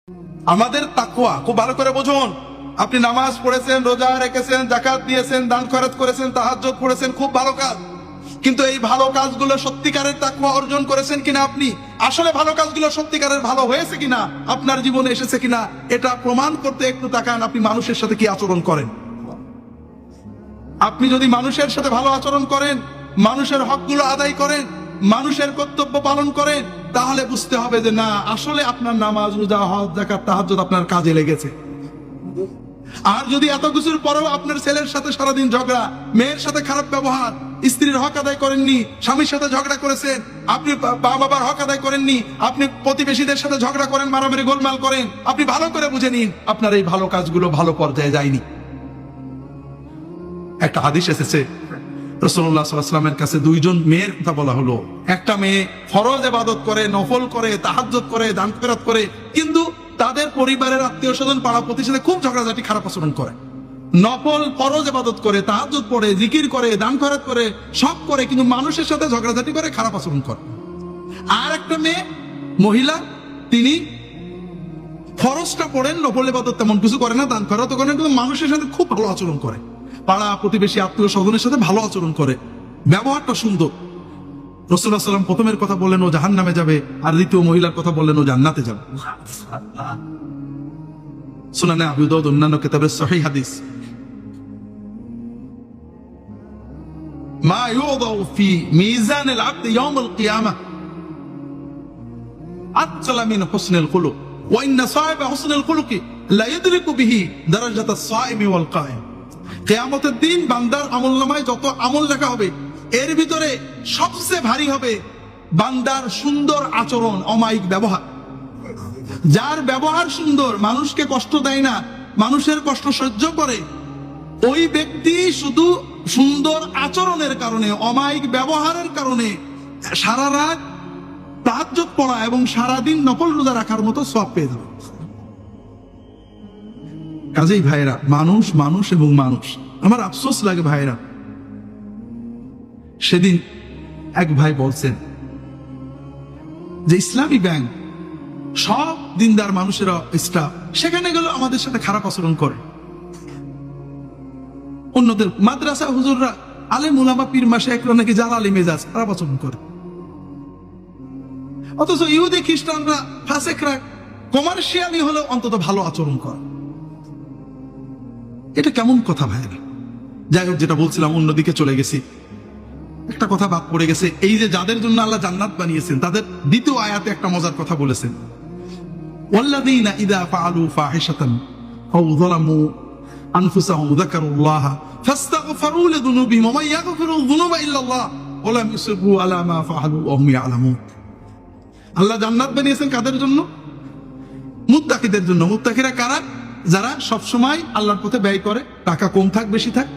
আমাদের তাকওয়া খুব ভালো করে বুঝুন। আপনি নামাজ পড়েছেন, রোজা রেখেছেন, যাকাত দিয়েছেন, দান খয়রাত করেছেন, তাহাজ্জুদ পড়েছেন, খুব ভালো কাজ। কিন্তু এই ভালো কাজগুলো সত্যিকারের তাকওয়া অর্জন করেছেন কিনা, আপনি আসলে ভালো কাজগুলো সত্যিকারের ভালো হয়েছে কিনা, আপনার জীবনে এসেছে কিনা, এটা প্রমাণ করতে একটু তাকান আপনি মানুষের সাথে কি আচরণ করেন। আপনি যদি মানুষের সাথে ভালো আচরণ করেন, মানুষের হকগুলো আদায় করেন, মানুষের কর্তব্য পালন করেন, তাহলে বুঝতে হবে যে না, আসলে আপনার নামাজ, রোজা, হজ, যাকাত, তাহাজ্জুদ আপনার কাজে লেগেছে। আর যদি এত কিছুর পরেও আপনার ছেলের সাথে সারাদিন ঝগড়া, মেয়ের সাথে খারাপ ব্যবহার, স্ত্রীর হক আদায় করেননি, স্বামীর সাথে ঝগড়া করেছেন, আপনি মা বাবার হক আদায় করেননি, আপনি প্রতিবেশীদের সাথে ঝগড়া করেন, মারামারি গোলমাল করেন, আপনি ভালো করে বুঝে নিন আপনার এই ভালো কাজগুলো ভালো পর্যায়ে যায়নি। একটা হাদিস এসেছে, রাসূলুল্লাহ সাল্লাল্লাহু আলাইহি ওয়াসাল্লামের কাছে দুইজন মেয়ের কথা বলা হলো। একটা মেয়ে ফরজ ইবাদত করে, নফল করে, তাহাজ্জুদ করে, দান খয়রাত করে, কিন্তু তাদের পরিবারের আত্মীয় স্বজন, পাড়া প্রতিবেশীদের খুব ঝগড়াঝাটি, খারাপ আচরণ করে। নফল ফরজ ইবাদত করে, তাহাজ্জুদ পড়ে, জিকির করে, দান খয়রাত করে, সব করে, কিন্তু মানুষের সাথে ঝগড়াঝাটি করে, খারাপ আচরণ করে। আর একটা মেয়ে মহিলা, তিনি ফরজটা পড়েন, নফল ইবাদত তেমন কিছু করে না, দান খয়রাত করে না, কিন্তু মানুষের সাথে খুব ভালো আচরণ করে, পাড়া প্রতিবেশী আত্মীয় স্বজনের সাথে ভালো আচরণ করে, ব্যবহারটা সুন্দর। রাসূলুল্লাহ সাল্লাল্লাহু আলাইহি ওয়াসাল্লাম প্রথমের কথা বললেন ও জাহান্নামে যাবে, আর দ্বিতীয় মহিলার কথা বললেন ও জান্নাতে যাবে। সুনানে আবু দাউদ অন্যান্য কিতাবের সহিহ হাদিস। মা ইউদাউ ফি মিজান আল আবদ ইয়াউম আল কিয়ামাহ আতলা মিন হুসনিল খুলুক ওয়া ইন্না সাহিবা হুসনিল খুলুকি লা ইদরিকু বিহি দারাজাত আস-সাইমি ওয়াল কায়েম। কিয়ামতের দিন বান্দার আমলনামায় যত আমল লেখা হবে, এর ভিতরে সবচেয়ে ভারী হবে বান্দার সুন্দর আচরণ, অমায়িক ব্যবহার। যার ব্যবহার সুন্দর, মানুষকে কষ্ট দেয় না, মানুষের কষ্ট সহ্য করে, ওই ব্যক্তি শুধু সুন্দর আচরণের কারণে, অমায়িক ব্যবহারের কারণে সারা রাত তাহাজ্জুদ পড়া এবং সারাদিন নফল রোজা রাখার মতো সওয়াব পেয়ে যাবে। কাজেই ভাইরা, মানুষ মানুষ এবং মানুষ। আমার আফসোস লাগে ভাইরা, সেদিন এক ভাই বলছেন যে ইসলামী ব্যাংক সব দিনদার মানুষেরা স্টাফ, সেখানে গেল আমাদের সাথে খারাপ আচরণ করে। অন্যদের মাদ্রাসা হুজুররা, আলেম উলামা, পীর মাশায়েখরা নাকি জালালি মেজাজ, খারাপ আচরণ করে। অথচ ইহুদি খ্রিস্টানরা, ফাসেকরা কমার্শিয়ালি হলেও অন্তত ভালো আচরণ করে। এটা কেমন কথা ভাইরা? যাই হোক, যেটা বলছিলাম, অন্যদিকে চলে গেছি। একটা কথা বাদ পড়ে গেছে, এই যে যাদের জন্য আল্লাহ জান্নাত বানিয়েছেন, তাদের দ্বিতীয় আয়াতে একটা মজার কথা বলেছেন, ওয়াল্লাযীনা ইযা ফাআলু ফাহিশাতান আও যালামু আনফুসাহুম যাকারুল্লাহা ফাস্তাগফিরু লিযুনুবিহিম ওয়া মান ইয়াগফিরুয যুনুবা ইল্লাল্লাহ ওয়া লাম ইউসিরু আলা মা ফাআলু ওয়া হুম ইয়ালামুন। আল্লাহ জান্নাত বানিয়েছেন কাদের জন্য? মুত্তাকিদের জন্য। মুত্তাকিরা কারা? যারা সব সময় আল্লাহর পথে ব্যয় করে, টাকা কম থাক বেশি থাক,